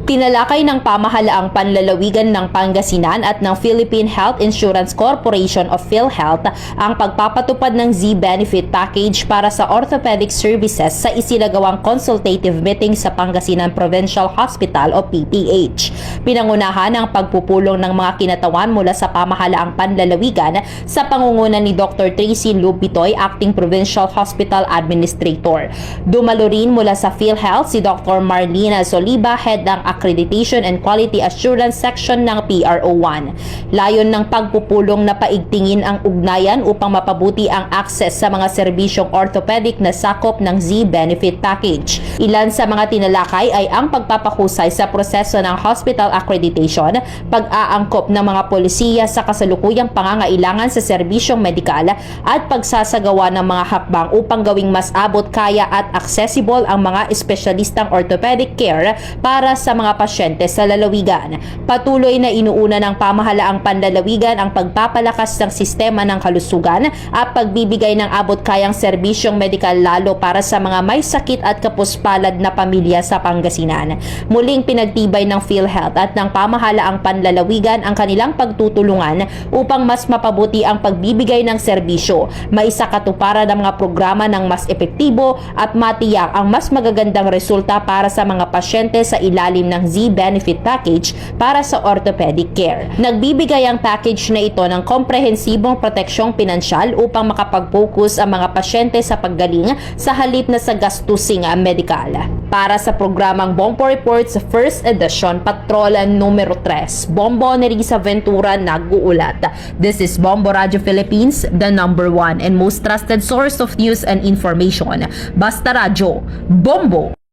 Tinalakay ng pamahalaang panlalawigan ng Pangasinan at ng Philippine Health Insurance Corporation of PhilHealth ang pagpapatupad ng Z-Benefit Package para sa orthopedic services sa isinagawang consultative meeting sa Pangasinan Provincial Hospital o PPH. Pinangunahan ang pagpupulong ng mga kinatawan mula sa pamahalaang panlalawigan sa pangunguna ni Dr. Tracy Lubitoy, Acting Provincial Hospital Administrator. Dumalo rin mula sa PhilHealth si Dr. Marlena Soliba, Head ng Accreditation and Quality Assurance Section ng PRO1. Layon ng pagpupulong na paigtingin ang ugnayan upang mapabuti ang access sa mga serbisyong orthopedic na sakop ng Z-Benefit Package. Ilan sa mga tinalakay ay ang pagpapahusay sa proseso ng hospital accreditation, pag-aangkop ng mga polisiya sa kasalukuyang pangangailangan sa serbisyong medikal at pagsasagawa ng mga hakbang upang gawing mas abot kaya at accessible ang mga espesyalistang orthopedic care para sa mga pasyente sa lalawigan. Patuloy na inuuna ng pamahalaang panlalawigan ang pagpapalakas ng sistema ng kalusugan at pagbibigay ng abot-kayang serbisyong medikal lalo para sa mga may sakit at kapuspalad na pamilya sa Pangasinan. Muling pinagtibay ng PhilHealth at ng pamahalaang panlalawigan ang kanilang pagtutulungan upang mas mapabuti ang pagbibigay ng serbisyo, maisakatuparan ang mga programa ng mas epektibo at matiyak ang mas magagandang resulta para sa mga pasyente sa ilalim ng Z-Benefit Package para sa orthopedic care. Nagbibigay ang package na ito ng komprehensibong proteksyong pinansyal upang makapag-focus ang mga pasyente sa paggaling sa halip na sa gastusing medikal. Para sa programang Bombo Reports First Edition, Patrola numero 3, Bombo Nerissa Ventura nag-uulat. This is Bombo Radio Philippines, the #1 and most trusted source of news and information. Basta Radio, Bombo!